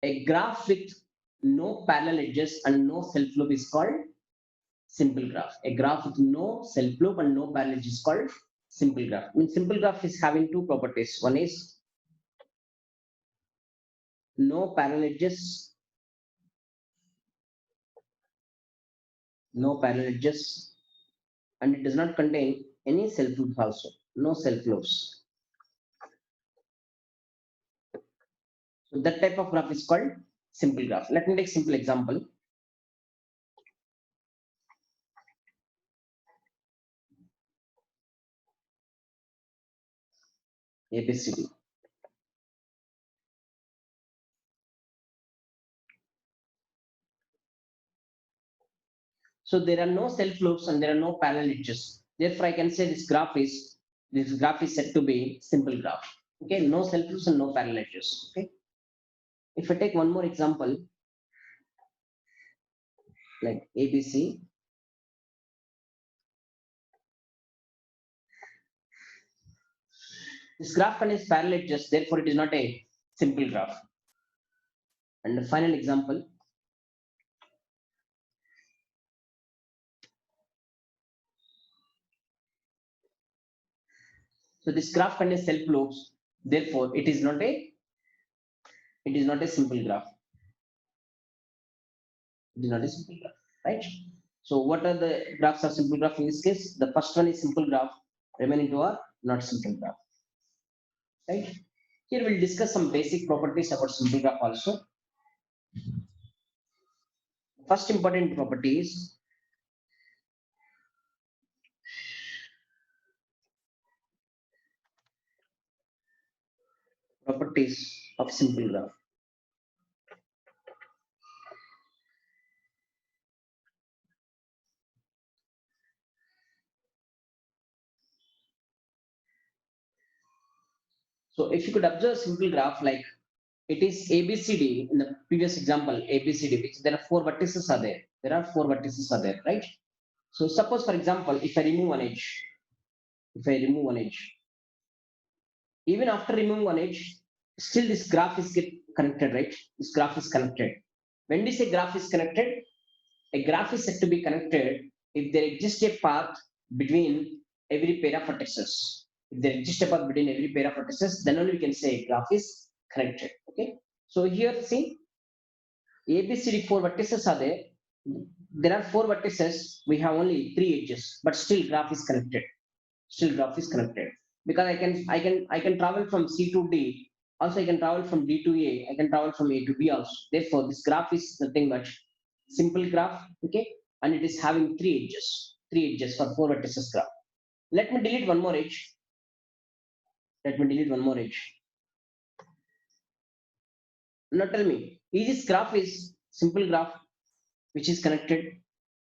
A graph with no parallel edges and no self loop is called simple graph. A graph with no self loop and no parallel edge is called simple graph. I mean, simple graph is having two properties. One is no parallel edges, and it does not contain any self loops also. No self loops. So that type of graph is called simple graph. Let me take simple example. ABCD. So there are no self loops and there are no parallel edges. Therefore, I can say this graph is said to be simple graph. Okay, no self loops and no parallel edges. Okay. If I take one more example, like ABC, this graph contains parallel edges. Therefore, it is not a simple graph. And the final example. So this graph contains self loops. Therefore, it is not a simple graph. It is not a simple graph, right? So what are the graphs of simple graph in this case? The first one is simple graph. Remaining two are not simple graph, right? Here we'll discuss some basic properties about simple graph also. First important property is properties of simple graph. So if you could observe simple graph like it is ABCD in the previous example, ABCD, which there are four vertices are there. There are four vertices are there, right? So suppose, for example, if I remove one edge, even after removing one edge, still this graph is get connected, right? This graph is connected. When we say graph is connected, a graph is said to be connected if there exists a path between every pair of vertices. If there exists a path between every pair of vertices, then only we can say graph is connected. Okay. So here, see, ABCD four vertices are there. There are four vertices. We have only three edges, but still graph is connected. Still graph is connected because I can travel from C to D. Also, I can travel from D to A. I can travel from A to B also. Therefore, this graph is nothing but simple graph. Okay, and it is having three edges. Three edges for four vertices graph. Let me delete one more edge. Now tell me, is this graph is simple graph which is connected?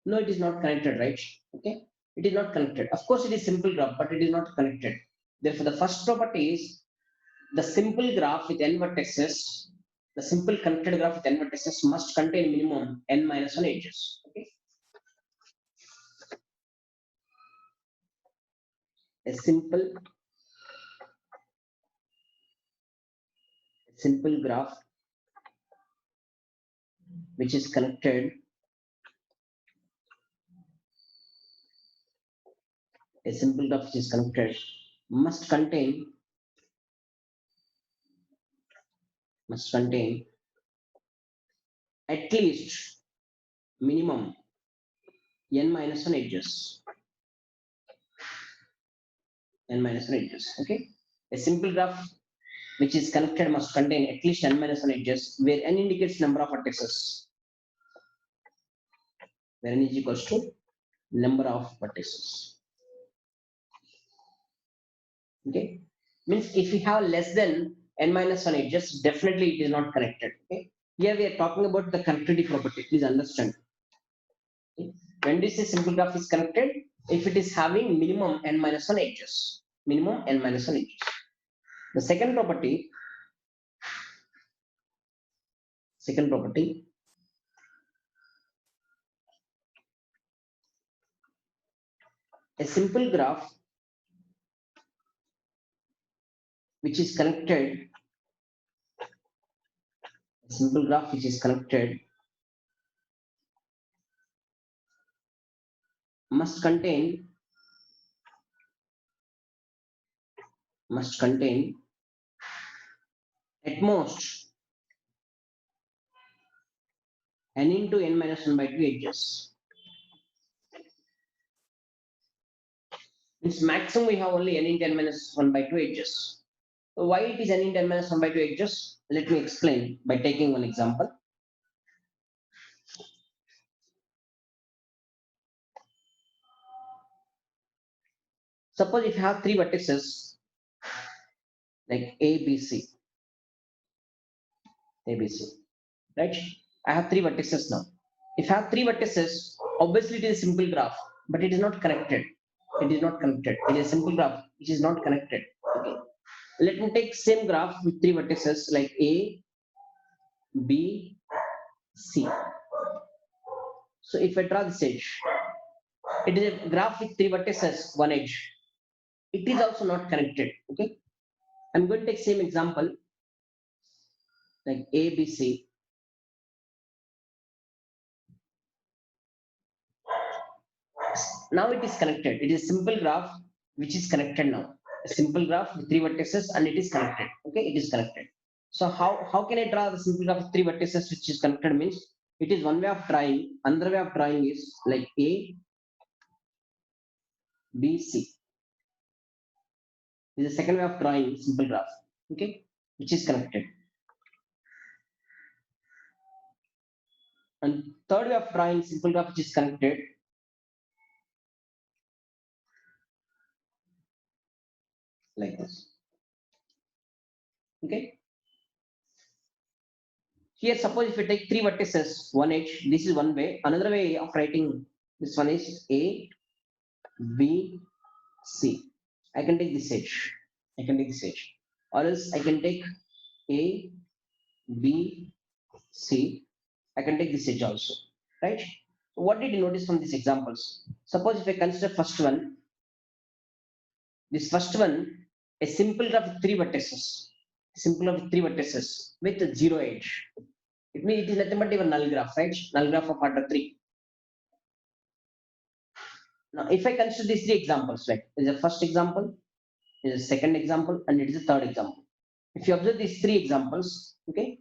No, it is not connected, right? Okay, it is not connected. Of course, it is simple graph, but it is not connected. Therefore, the first property is the simple graph with n vertices, the simple connected graph with n vertices must contain minimum n minus 1 edges. Okay. A simple graph which is connected, a simple graph which is connected must contain at least minimum n minus 1 edges. Okay. A simple graph which is connected must contain at least n minus 1 edges, where n indicates number of vertices, where n is equals to number of vertices. Okay, means if we have less than n minus 1 edges, definitely it is not connected. Okay, here we are talking about the connectivity property. Please understand. Okay? When we say simple graph is connected, if it is having minimum n minus 1 edges, The second property, a simple graph which is connected A simple graph which is connected must contain at most n into n minus 1 by 2 edges. Means maximum we have only n into n minus 1 by 2 edges. So why it is n into n minus 1 by 2 edges? Let me explain by taking one example. Suppose if you have three vertices like A, B, C, A, B, C, right? I have three vertices now. If I have three vertices, obviously it is a simple graph, but it is not connected. It is not connected. It is a simple graph which is not connected. Okay. Let me take same graph with three vertices like A, B, C. So if I draw this edge, it is a graph with three vertices, one edge. It is also not connected. Okay. I'm going to take same example like A, B, C. Now it is connected. It is a simple graph which is connected now. A simple graph with three vertices and it is connected. Okay, it is connected. So how can I draw the simple graph with three vertices which is connected means it is one way of drawing. Another way of drawing is like A, B, C. This is the second way of drawing simple graph. Okay, which is connected. And third way of drawing simple graph which is connected like this. Okay. Here, suppose if you take three vertices, one edge, this is one way. Another way of writing this one is A, B, C. I can take this edge. I can take this edge. Or else I can take A, B, C. I can take this edge also. Right? So what did you notice from these examples? Suppose if I consider first one, this first one, a simple graph with three vertices. Simple graph with three vertices with zero edge. It means it is nothing but even null graph, right? Null graph of order 3. Now, if I consider these three examples, like is the first example, is the second example, and it is the third example. If you observe these three examples, okay,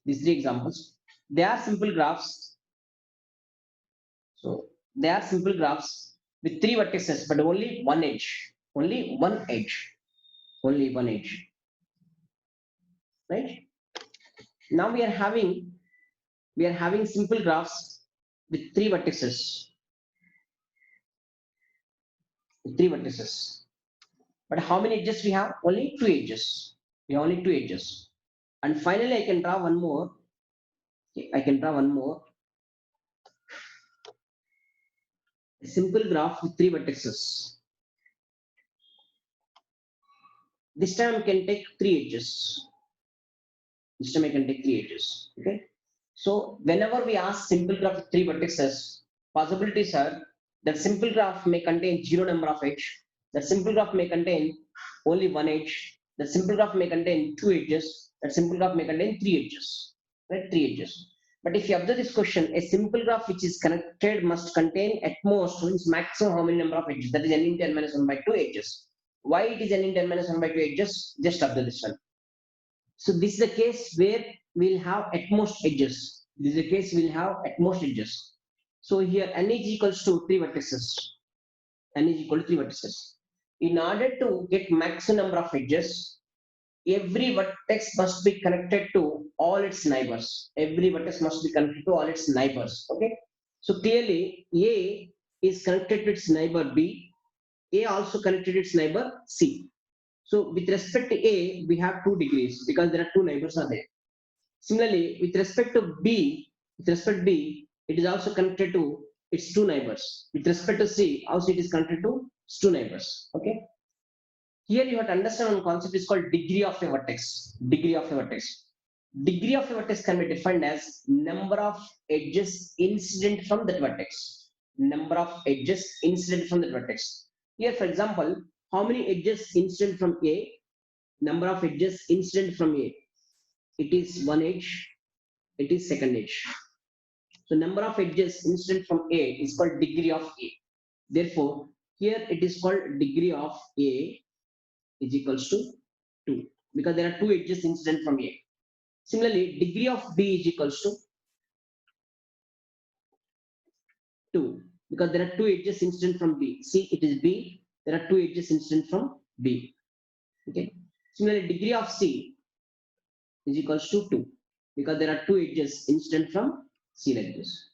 these three examples, they are simple graphs. So they are simple graphs with three vertices, but only one edge, only one edge, only one edge, right? Now we are having simple graphs with three vertices, with three vertices. But how many edges we have? Only two edges. We have only two edges. And finally, I can draw one more. Okay, I can draw one more. A simple graph with three vertices. This time I can take three edges. This time I can take three edges. Okay. So whenever we ask simple graph with three vertices, possibilities are that simple graph may contain zero number of edge. That simple graph may contain only one edge. That simple graph may contain two edges. That simple graph may contain three edges. Right? Three edges. But if you observe this question, a simple graph which is connected must contain at most means maximum how many number of edges? That is n into n minus 1 by 2 edges. Why it is n into n minus 1 by 2 edges? Just observe this one. So this is the case where we'll have at most edges. This is the case we'll have at most edges. So here n is equals to three vertices. N is equal to three vertices. In order to get maximum number of edges, every vertex must be connected to all its neighbors. Every vertex must be connected to all its neighbors. Okay. So clearly A is connected to its neighbor B. A also connected to its neighbor C. So with respect to A, we have 2 degrees because there are two neighbors are there. Similarly, with respect to B, it is also connected to its two neighbors. With respect to C, also it is connected to its two neighbors. Okay. Here you have to understand one concept is called degree of a vertex. Degree of a vertex. Degree of a vertex can be defined as number of edges incident from that vertex. Number of edges incident from that vertex. Here, for example, how many edges incident from A? Number of edges incident from A. it is one edge, it is second edge. So number of edges incident from A is called degree of A. Therefore, here it is called degree of A is equals to 2 because there are two edges incident from A. Similarly, degree of B is equals to 2 because there are two edges incident from B. See, it is B. There are two edges incident from B. Okay. Similarly, degree of C is equals to 2 because there are two edges incident from C like this.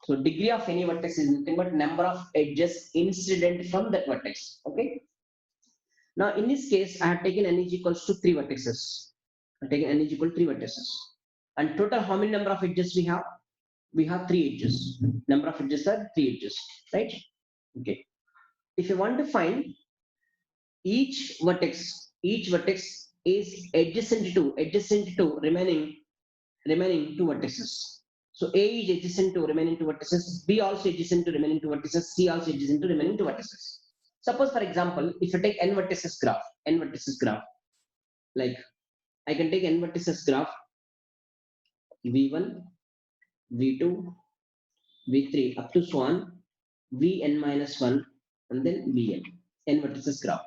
So degree of any vertex is nothing but number of edges incident from that vertex. Okay. Now in this case, I have taken n is equals to 3 vertices. I have taken n is equal to 3 vertices. And total how many number of edges we have? We have 3 edges. Number of edges are 3 edges, right? Okay. If you want to find each vertex is adjacent to remaining two vertices. So A is adjacent to remaining two vertices, B also adjacent to remaining two vertices, C also adjacent to remaining two vertices. Suppose, for example, if you take n vertices graph, like I can take n vertices graph V1, V2, V3 up to so on, Vn minus 1, and then Vn, n vertices graph.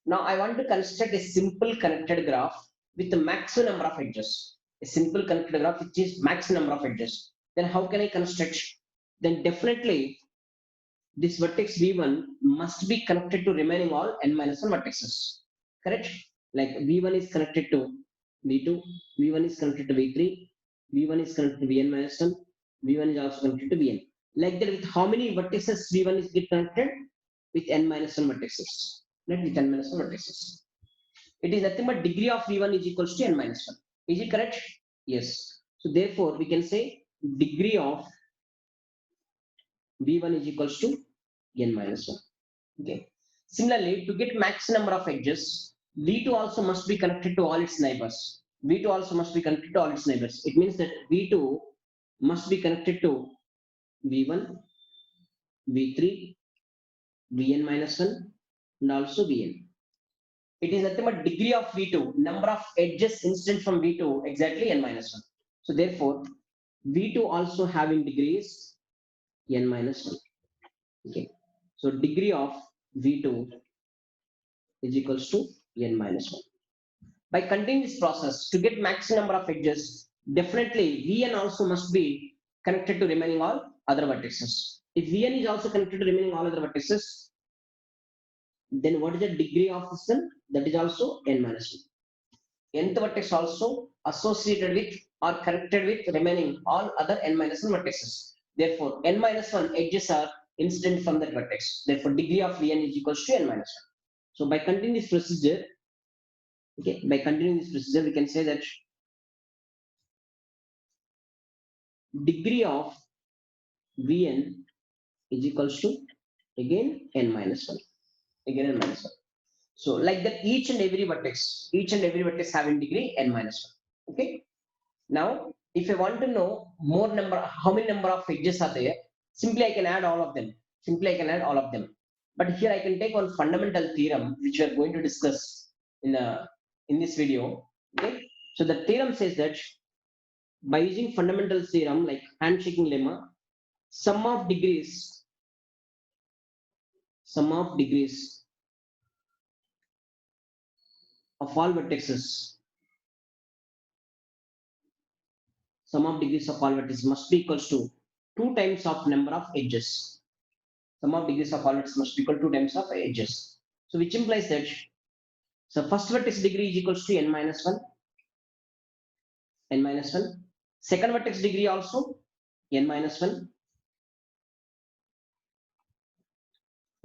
Now I want to construct a simple connected graph with the maximum number of edges. A simple connected graph which is maximum number of edges. Then how can I construct? Then definitely this vertex V1 must be connected to remaining all n minus 1 vertices. Correct? Like V1 is connected to V2, V1 is connected to V3, V1 is connected to Vn minus 1, V1 is also connected to Vn. Like that, with how many vertices V1 is get connected? With n minus 1 vertices. Not with n minus 1 vertices. It is nothing but degree of V1 is equals to n minus 1. Is it correct? Yes. So therefore, we can say degree of V1 is equals to n minus 1. Okay. Similarly, to get max number of edges, V2 also must be connected to all its neighbors. V2 also must be connected to all its neighbors. It means that V2 must be connected to V1, V3, Vn minus 1, and also Vn. It is nothing but degree of V2, number of edges incident from V2, exactly n minus 1. So therefore, V2 also having degrees n minus 1. Okay. So degree of V2 is equals to n minus 1. By continuing this process, to get maximum number of edges, definitely Vn also must be connected to remaining all other vertices. If Vn is also connected to remaining all other vertices, then what is the degree of this one? That is also n minus 1. Nth vertex also associated with or connected with remaining all other n minus 1 vertices. Therefore, n minus 1 edges are incident from that vertex. Therefore, degree of Vn is equals to n minus 1. So by continuing this procedure, okay, we can say that degree of Vn is equals to again n minus 1. Again n minus 1. So like that, each and every vertex having degree n minus 1. Okay. Now, if I want to know more number, how many number of edges are there, simply I can add all of them. But here I can take one fundamental theorem which we are going to discuss in this video. Okay. So the theorem says that by using fundamental theorem like handshaking lemma, sum of degrees of all vertices, must be equals to 2 times of number of edges. Sum of degrees of all vertices must be equal to 2 times of edges. So which implies that so first vertex degree is equals to n minus 1. Second vertex degree also n minus 1.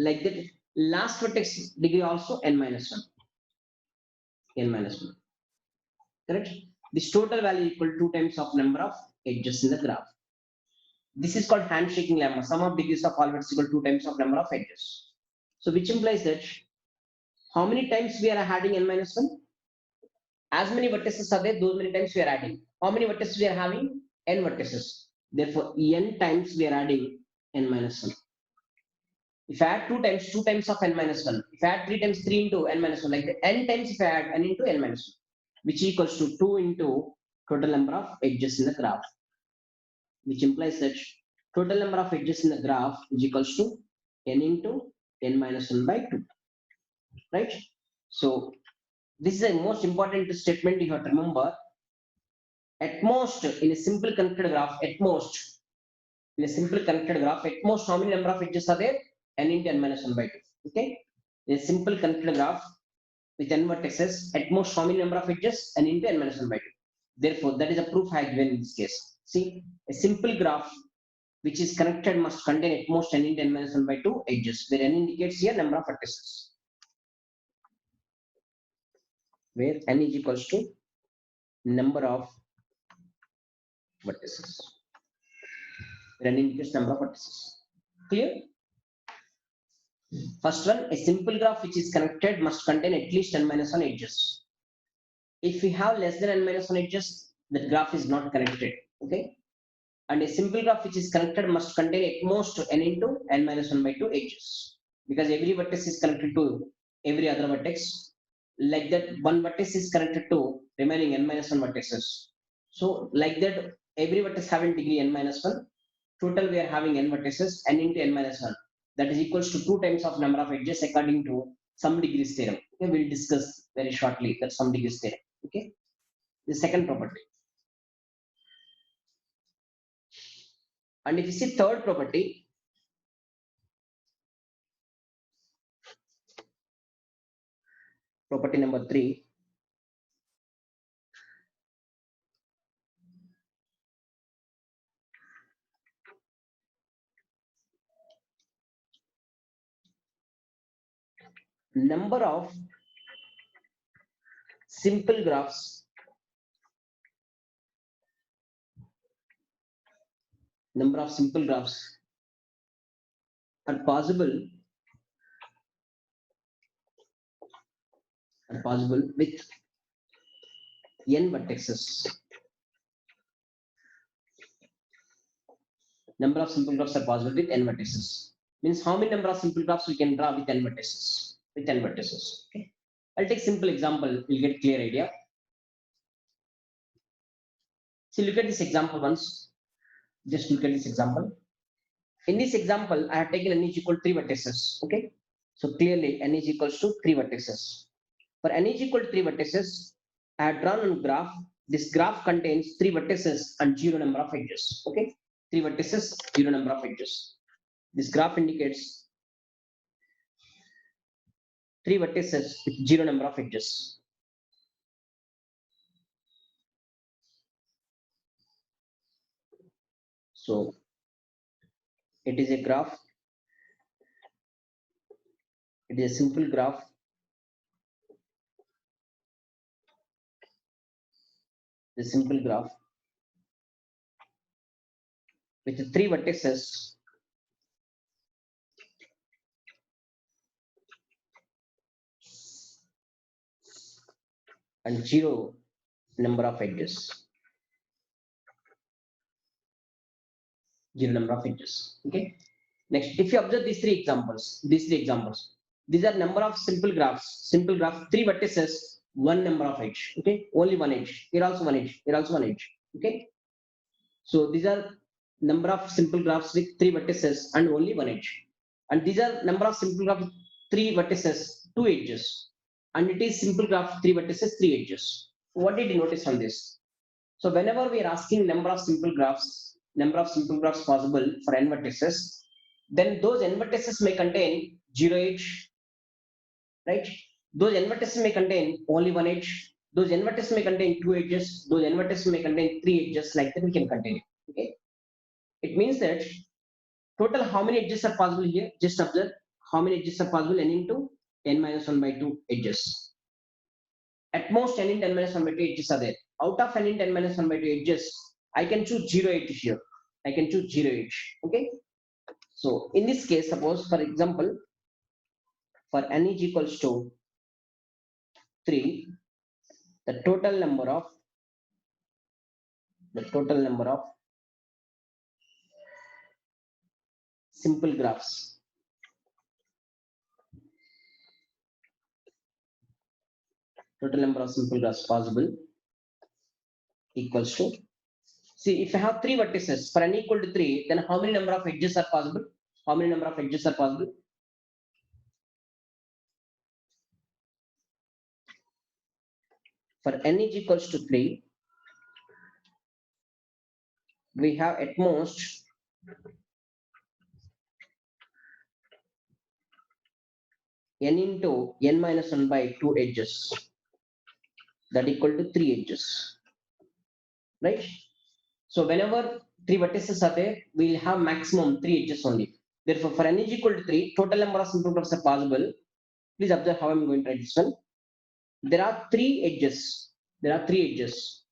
Like that, last vertex degree also n minus 1. Correct? This total value equal to 2 times of number of edges in the graph. This is called handshaking lemma. Sum of degrees of all vertices equal to 2 times of number of edges. So which implies that how many times we are adding n minus 1? As many vertices are there, those many times we are adding. How many vertices we are having? N vertices. Therefore, n times we are adding n minus 1. If I add 2 times of n minus 1. If I add 3 times, 3 into n minus 1. Like the n times if I add n into n minus 1. Which equals to 2 into total number of edges in the graph, which implies that total number of edges in the graph is equals to n into n minus 1 by 2, right? So this is a most important statement you have to remember. At most, in a simple connected graph, in a simple connected graph, at most how many number of edges are there? N into n minus 1 by 2. Okay? In a simple connected graph with n vertices, at most how many number of edges? N into n minus 1 by 2. Therefore, that is a proof I have given in this case. See, a simple graph which is connected must contain at most n into n minus 1 by 2 edges, where n indicates here number of vertices. Where n is equals to number of vertices. Where n indicates number of vertices. Clear? First one, a simple graph which is connected must contain at least n minus 1 edges. If we have less than n minus 1 edges, the graph is not connected. Okay? And a simple graph which is connected must contain at most n into n minus 1 by 2 edges. Because every vertex is connected to every other vertex. Like that, one vertex is connected to remaining n minus 1 vertices. So, like that, every vertex having degree n minus 1. Total, we are having n vertices, n into n minus 1. That is equals to 2 times of number of edges according to sum degrees theorem. Okay, we'll discuss very shortly that sum degrees theorem. Okay, the second property. And if you see third property, property number 3, number of simple graphs are possible with n vertices. Number of simple graphs are possible with n vertices. Means how many number of simple graphs we can draw with n vertices? With n vertices. Okay. I'll take simple example. You'll get clear idea. See, look at this example once. Just look at this example. In this example, I have taken n is equal to 3 vertices. Okay. So clearly n is equals to 3 vertices. For n is equal to 3 vertices, I have drawn a graph. This graph contains 3 vertices and 0 number of edges. Okay. 3 vertices, 0 number of edges. This graph indicates 3 vertices with 0 number of edges. So it is a graph. It is a simple graph. The simple graph with 3 vertices and 0 number of edges. 0 number of edges. Okay. Next, if you observe these three examples, these are number of simple graphs. Simple graph, 3 vertices, 1 number of edge. Okay, only 1 edge. Here also 1 edge. Here also 1 edge. Okay. So these are number of simple graphs with 3 vertices and only 1 edge. And these are number of simple graphs with 3 vertices, 2 edges. And it is simple graph 3 vertices, 3 edges. What did you notice on this? So whenever we are asking number of simple graphs possible for n vertices, then those n vertices may contain 0 edge, right? Those n vertices may contain only 1 edge. Those n vertices may contain 2 edges. Those n vertices may contain 3 edges. Like that, we can continue. Okay. It means that total how many edges are possible here? Just observe how many edges are possible. N into n minus 1 by 2 edges. At most n into n minus 1 by 2 edges are there. Out of n into n minus 1 by 2 edges, I can choose 0 edge here. I can choose 0 edge. Okay. So in this case, suppose for example, for n is equals to 3, the total number of simple graphs possible equals to, see, if I have three vertices for n equal to 3, then how many number of edges are possible? How many number of edges are possible? For n is equals to 3, we have at most n into n minus 1 by 2 edges, that equal to 3 edges, right? So whenever three vertices are there, we'll have maximum 3 edges only. Therefore, for n is equal to 3, total number of simple graphs are possible. Please observe how I'm going to write this one. There are three edges. There are three edges.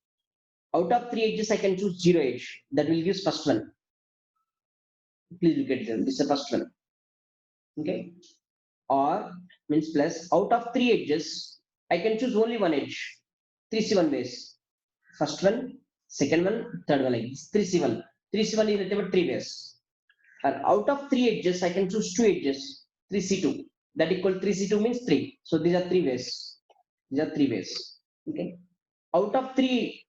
Out of three edges, I can choose 0 edge. That will give first one. Please look at them. This is the first one. Okay. Or means plus, out of three edges, I can choose only one edge. 3C1 ways. First one, second one, third one, like this. 3C1. 3C1 is nothing but three ways. And out of three edges, I can choose two edges. 3C2. That equal 3C2 means 3. So these are three ways. These are three ways. Okay. Out of three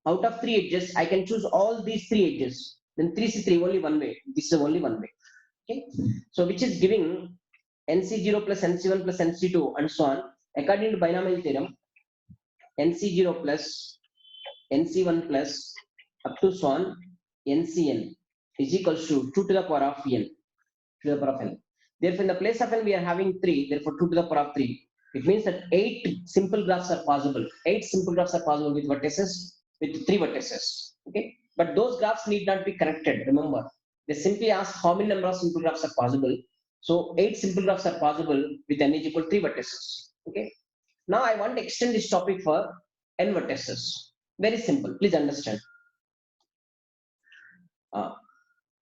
edges, I can choose all these three edges. Then 3C3 only one way. This is only one way. Okay. So which is giving NC0 plus NC1 plus NC2 and so on. According to binomial theorem, NC0 plus NC1 plus up to so on NCN is equals to 2 to the power of n. 2 to the power of n. Therefore, in the place of n, we are having 3. Therefore, 2 to the power of 3. It means that 8 simple graphs are possible. 8 simple graphs are possible with vertices, with 3 vertices. Okay. But those graphs need not be connected. Remember, they simply ask how many number of simple graphs are possible. So 8 simple graphs are possible with n is equal to 3 vertices. Okay. Now I want to extend this topic for n vertices. Very simple. Please understand.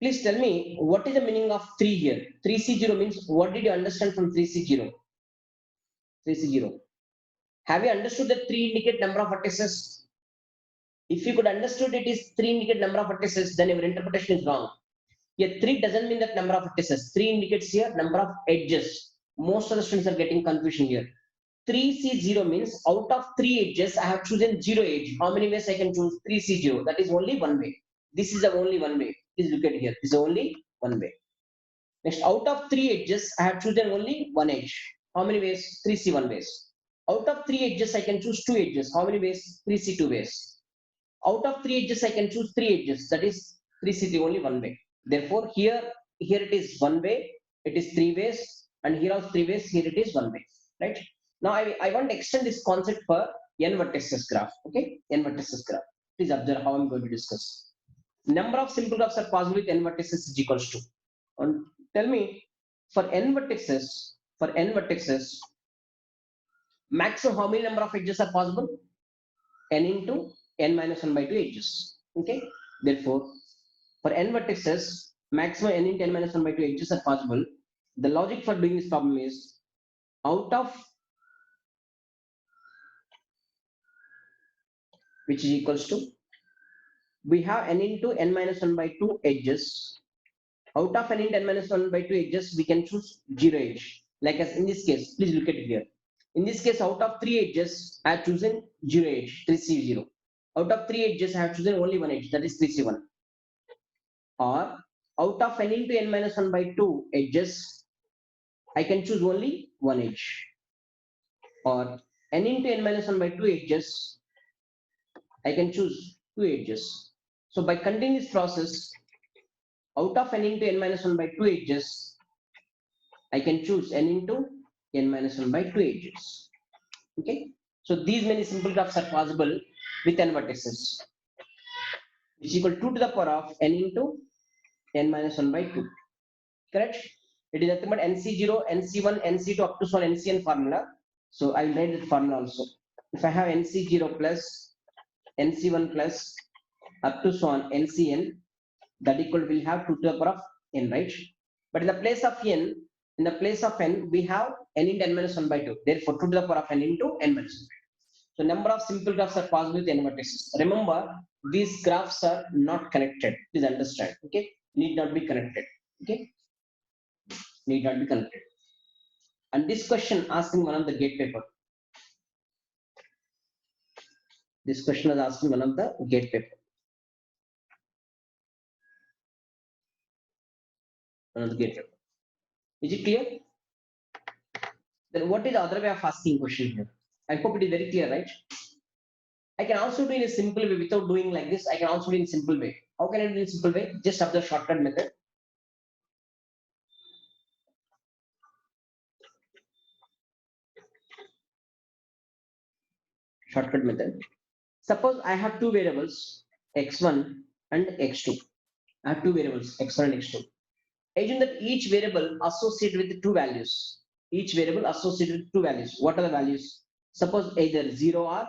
Please tell me what is the meaning of 3 here. 3C0 means, what did you understand from 3C0? 3C0. Have you understood that 3 indicate number of vertices? If you could understood it is 3 indicate number of vertices, then your interpretation is wrong. Here 3 doesn't mean that number of vertices. 3 indicates here number of edges. Most of the students are getting confusion here. 3C0 means out of 3 edges, I have chosen 0 edge. How many ways I can choose? 3C0. That is only one way. This is the only one way. Please look at here. This is only one way. Next, out of 3 edges, I have chosen only one edge. How many ways? 3C1 ways. Out of 3 edges, I can choose 2 edges. How many ways? 3C2 ways. Out of 3 edges, I can choose 3 edges. That is 3C3 only one way. Therefore, here it is one way, it is 3 ways, and here also 3 ways, here it is one way. Right? Now, I want to extend this concept for n vertices graph. Okay? N vertices graph. Please observe how I'm going to discuss. Number of simple graphs are possible with n vertices is equals to. And tell me, for n vertices, maximum how many number of edges are possible? N into n minus 1 by 2 edges. Okay. Therefore, for n vertices, maximum n into n minus 1 by 2 edges are possible. The logic for doing this problem is, out of which is equals to, we have n into n minus 1 by 2 edges. Out of n into n minus 1 by 2 edges, we can choose 0 edge. Like as in this case, please look at it here. In this case, out of 3 edges, I have chosen 0 edge, 3C0. Out of 3 edges, I have chosen only one edge, that is 3C1. Or out of n into n minus 1 by 2 edges, I can choose only one edge. Or n into n minus 1 by 2 edges, I can choose 2 edges. So by continuing this process, out of n into n minus 1 by 2 edges, I can choose n into n minus 1 by 2 edges. Okay. So these many simple graphs are possible with n vertices, which is equal to 2 to the power of n into n minus 1 by 2. Correct? It is nothing but NC0, NC1, NC2 up to so NCN formula. So I will write the formula also. If I have NC0 plus NC1 plus up to so on NCN, that equal will have 2 to the power of n, right? But in the place of n, we have n into n minus 1 by 2. Therefore, 2 to the power of n into n minus 1. So number of simple graphs are possible with n vertices. Remember, these graphs are not connected. Please understand. Okay, need not be connected. Okay, need not be connected. And this question asked in one of the gate paper. This question was asked in one of the gate paper. One of the gate paper. Is it clear? Then what is the other way of asking question here? I hope it is very clear, right? I can also do in a simple way without doing like this. I can also do in a simple way. How can I do in a simple way? Just have the shortcut method. Shortcut method. Suppose I have two variables, x1 and x2. I have two variables, x1 and x2. Assume that each variable associated with two values. Each variable associated with two values. What are the values? Suppose either 0 or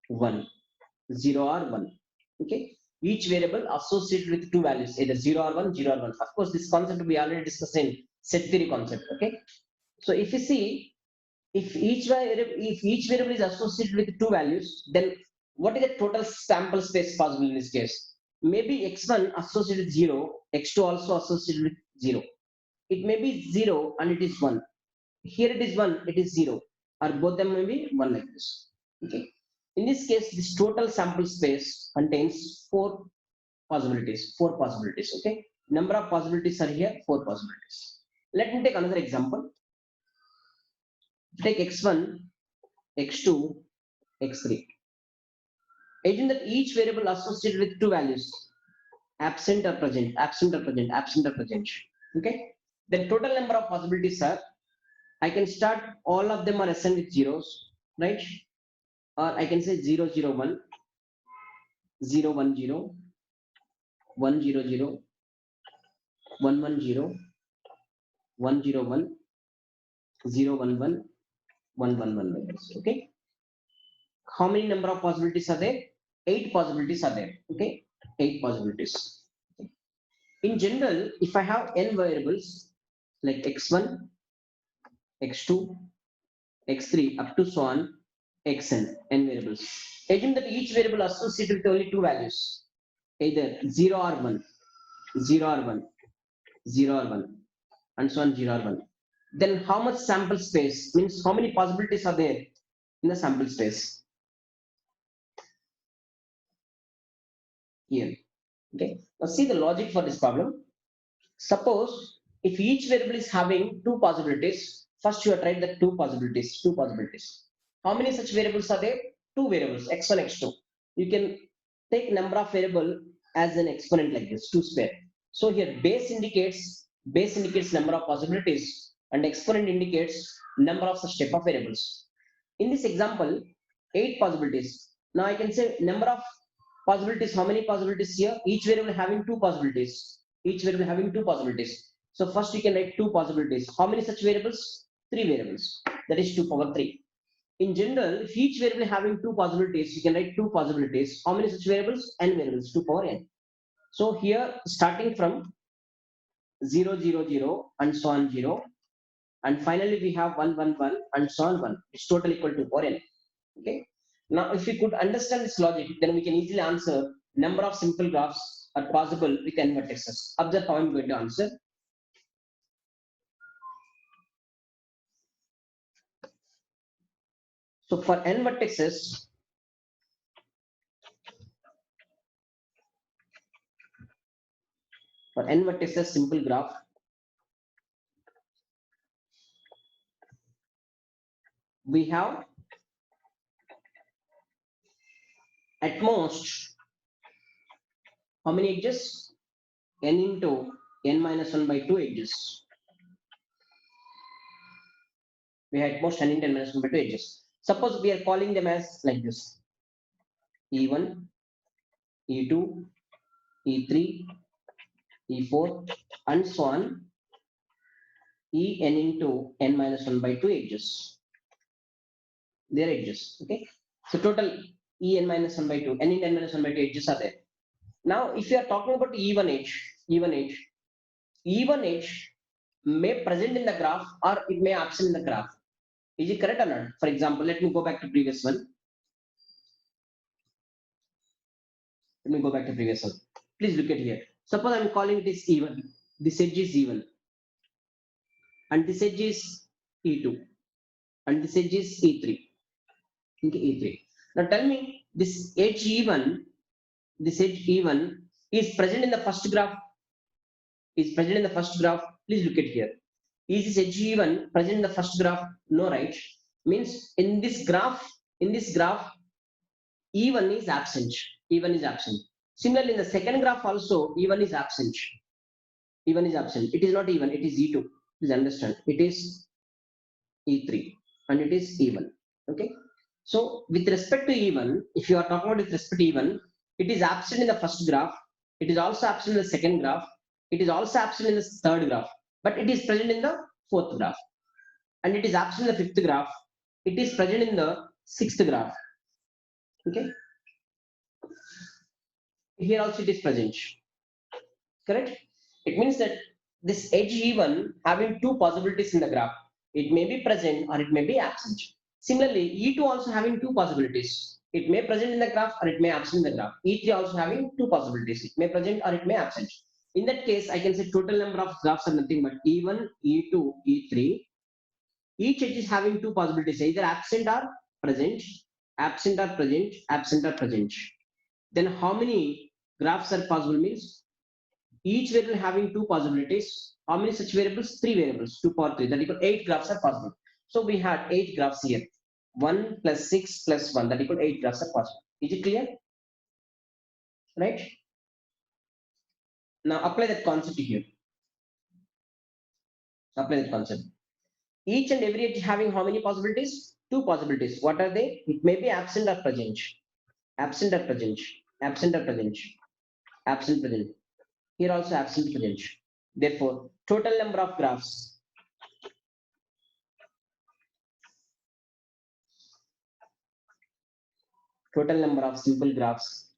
1. 0 or 1. Okay. Each variable associated with two values, either 0 or 1, 0 or 1. Of course, this concept we already discussed in set theory concept. Okay. So if you see, if each variable is associated with two values, then what is the total sample space possible in this case? Maybe x1 associated with 0, x2 also associated with 0. It may be 0 and it is 1. Here it is 1, it is 0. Or both them may be 1 like this. Okay. In this case, this total sample space contains four possibilities. Four possibilities. Okay. Number of possibilities are here, four possibilities. Let me take another example. Take x1, x2, x3. Assume that each variable associated with two values, absent or present, absent or present, absent or present. Okay. The total number of possibilities are, I can start all of them are assigned with zeros, right? Or I can say 0, 0, 1, 0, 1, 0, 1, 0, 0, 1, 1, 0, 1, 0, 1, 0, 1, 1, 1, 1, 1. Okay. How many number of possibilities are there? 8 possibilities are there. Okay. 8 possibilities. Okay. In general, if I have n variables like x1, x2, x3 up to so on, xn, n variables. Assume that each variable associated with only two values, either 0 or 1, 0 or 1, 0 or 1, and so on 0 or 1. Then how much sample space, means how many possibilities are there in the sample space? Here. Okay. Now see the logic for this problem. Suppose if each variable is having two possibilities, first you have tried the two possibilities. How many such variables are there? Two variables, x1, x2. You can take number of variable as an exponent like this, 2 square. So here base indicates number of possibilities and exponent indicates number of such type of variables. In this example, 8 possibilities. Now I can say number of possibilities. How many possibilities here? Each variable having two possibilities. So first you can write two possibilities. How many such variables? 3 variables. That is 2 power 3. In general, if each variable having two possibilities, you can write two possibilities. How many such variables? N variables, 2 power n. So here, starting from 0, 0, 0, and so on 0, and finally we have 1, 1, 1, and so on 1. It's total equal to 4 n. Okay. Now, if we could understand this logic, then we can easily answer number of simple graphs are possible with n vertices. Observe how I'm going to answer. So for n vertices, simple graph, we have at most how many edges? N into n minus 1 by 2 edges. We had most n into n minus 1 by 2 edges. Suppose we are calling them as like this: E1, E2, E3, E4, and so on. En into n minus 1 by 2 edges. Their edges. Okay. So total En minus 1 by 2, n into n minus 1 by 2 edges are there. Now, if you are talking about E1 edge may present in the graph or it may absent in the graph. Is it correct or not? For example, let me go back to previous one. Please look at here. Suppose I'm calling this E1. This edge is E1. And this edge is E2. And this edge is E3. Okay, E3. Now tell me, this edge even, is present in the first graph. Is present in the first graph. Please look at here. Is this edge even present in the first graph? No, right? Means in this graph, E1 is absent. E1 is absent. Similarly, in the second graph also, E1 is absent. E1 is absent. It is not E1, it is E2. Please understand. It is E3 and it is E1. Okay. So with respect to E1, if you are talking about with respect to E1, it is absent in the first graph. It is also absent in the second graph. It is also absent in the third graph. But it is present in the fourth graph. And it is absent in the fifth graph. It is present in the sixth graph. Okay. Here also it is present. Correct? It means that this edge E1 having two possibilities in the graph. It may be present or it may be absent. Similarly, E2 also having two possibilities. It may present in the graph or it may absent in the graph. E3 also having two possibilities. It may present or it may absent. In that case, I can say total number of graphs are nothing but E1, E2, E3. Each edge is having two possibilities, either absent or present, absent or present, absent or present. Then how many graphs are possible means each variable having two possibilities. How many such variables? Three variables, 2 power 3. That equal 8 graphs are possible. So we had 8 graphs here. 1 plus 6 plus 1. That equal 8 graphs are possible. Is it clear? Right? Now apply that concept here. Apply that concept. Each and every edge having how many possibilities? Two possibilities. What are they? It may be absent or present. Absent or present. Absent or present. Absent present. Here also absent present. Therefore, total number of graphs. Total number of simple graphs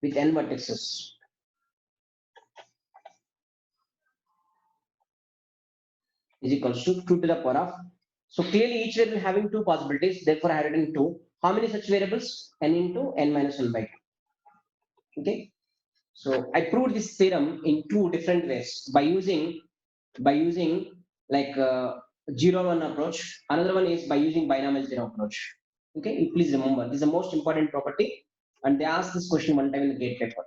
with n vertices is equals to 2 to the power of. So clearly each variable having two possibilities. Therefore, I have written 2. How many such variables? N into n minus 1 by 2. Okay. So I proved this theorem in two different ways by using like 0-1 approach. Another one is by using binomial theorem approach. Okay. Please remember this is the most important property, and they asked this question one time in the gate paper.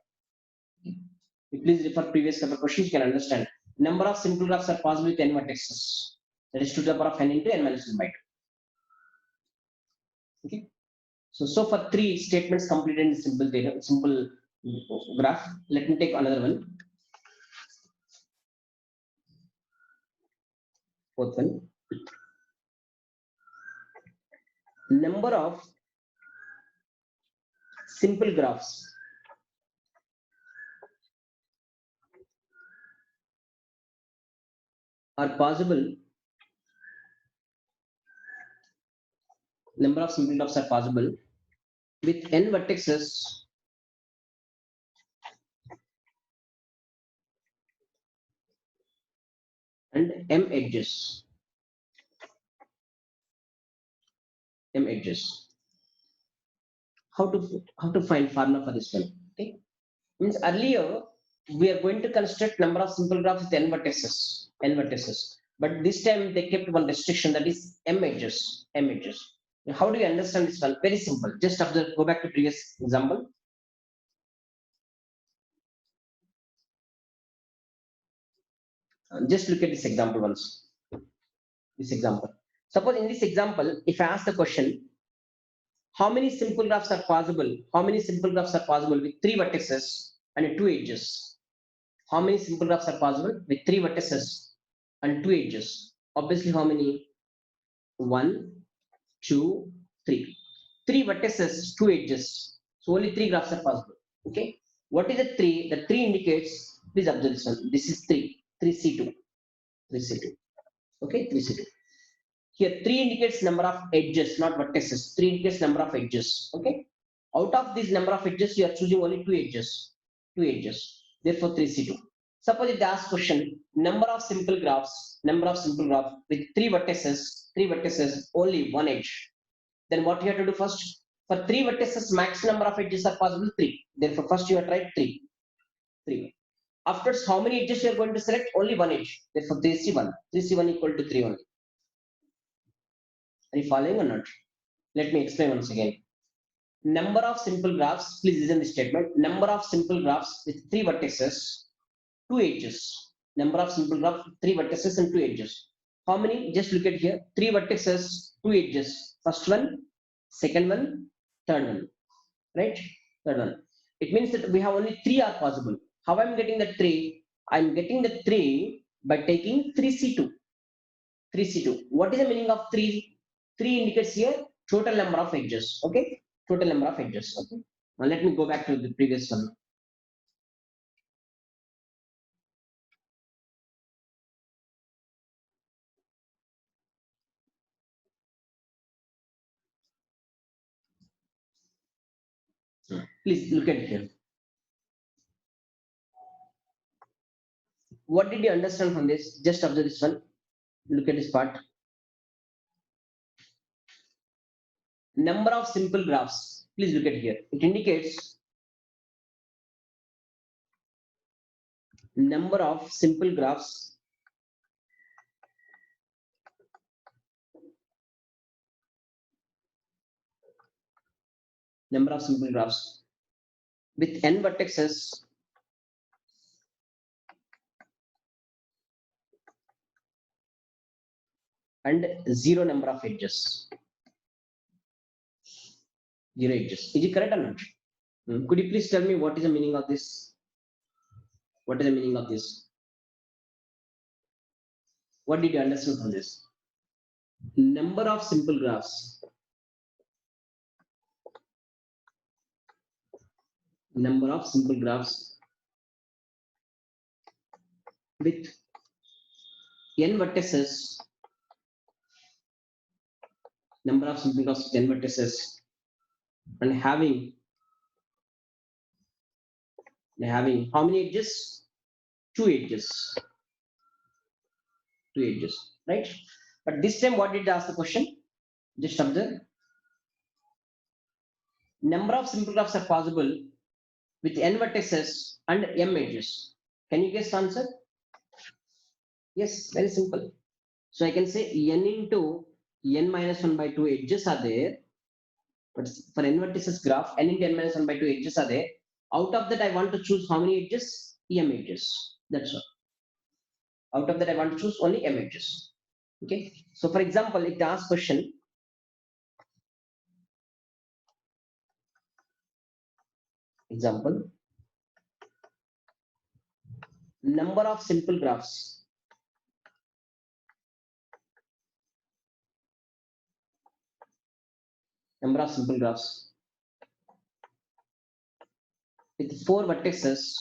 Please refer previous paper questions. You can understand. Number of simple graphs are possible with n vertices. That is 2 to the power of n into n minus 1 by 2. Okay. So for three statements completed in simple data, simple graph. Let me take another one. Fourth one. Number of simple graphs are possible. Number of simple graphs are possible with n vertices and m edges. M edges. How to find formula for this one? Okay. Means earlier we are going to construct number of simple graphs with n vertices. N vertices. But this time they kept one restriction, that is m edges. M edges. Now, how do you understand this one? Very simple. Just observe. Go back to previous example. Just look at this example once. This example. Suppose in this example, if I ask the question, how many simple graphs are possible? How many simple graphs are possible with three vertices and two edges? How many simple graphs are possible with three vertices and two edges? Obviously, how many? 1, 2, 3. Three vertices, two edges. So only three graphs are possible. Okay. What is the 3? The 3 indicates, please observe this one. This is 3. 3C2. 3C2. Okay, 3C2. Here 3 indicates number of edges, not vertices. 3 indicates number of edges. Okay. Out of this number of edges, you are choosing only two edges. Two edges. Therefore, 3C2. Suppose if they ask question, number of simple graphs with three vertices, only one edge. Then what you have to do first? For three vertices, max number of edges are possible 3. Therefore, first you have tried 3. 3. After how many edges you are going to select? Only one edge. Therefore, 3C1. 3C1 equal to 3 only. Are you following or not? Let me explain once again. Number of simple graphs, please listen the statement. Number of simple graphs with three vertices, two edges. Number of simple graphs, three vertices and two edges. How many? Just look at here. Three vertices, two edges. First one, second one, third one. Right? Third one. It means that we have only three are possible. How I'm getting the three? I'm getting the three by taking 3C2. 3C2. What is the meaning of 3? 3 indicates here total number of edges. Okay? Total number of edges. Okay. Now let me go back to the previous one. Please look at here. What did you understand from this? Just observe this one. Look at this part. Number of simple graphs. Please look at here. It indicates number of simple graphs number of simple graphs with n vertices and zero number of edges. Zero edges. Is it correct or not? Could you please tell me what is the meaning of this? What is the meaning of this? What did you understand from this? Number of simple graphs. Number of simple graphs with n vertices. Number of simple graphs with n vertices and having how many edges? Two edges. Two edges, right? But this time, what did they ask the question? Just observe. Number of simple graphs are possible with n vertices and m edges. Can you guess the answer? Yes, very simple. So I can say n into n minus 1 by 2 edges are there. But for n vertices graph, n into n minus 1 by 2 edges are there. Out of that, I want to choose how many edges? M edges. That's all. Out of that, I want to choose only m edges. Okay. So for example, if they ask question, example, number of simple graphs with four vertices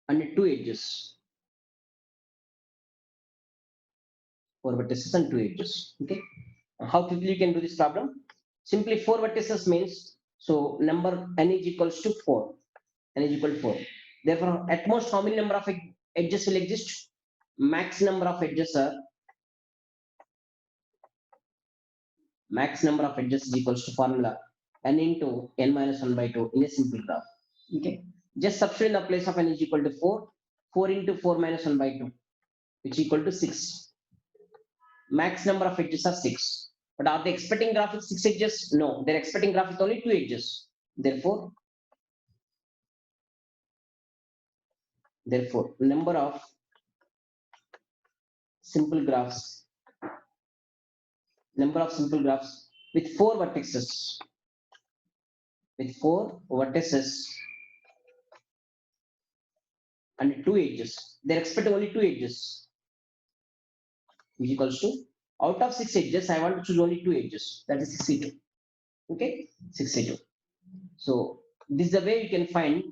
and two edges. Four vertices and two edges. Okay. How quickly you can do this problem? Simply four vertices means, so number n is equals to 4. N is equal to 4. Therefore, at most, how many number of edges will exist? Max number of edges are is equals to formula n into n minus 1 by 2 in a simple graph. Okay. Just substitute in the place of n is equal to 4. 4 into 4 minus 1 by 2, which is equal to 6. Max number of edges are 6. But are they expecting graph with 6 edges? No, they're expecting graph with only 2 edges. Therefore, number of simple graphs with four vertices and two edges. They're expecting only two edges, which equals to, out of 6 edges, I want to choose only two edges. That is 62. Okay, 62. So this is the way you can find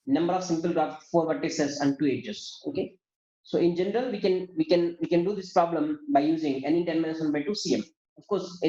number of simple graphs, four vertices and two edges. Okay. So in general, we can do this problem by using n into n minus 1 by 2 cm. Of course,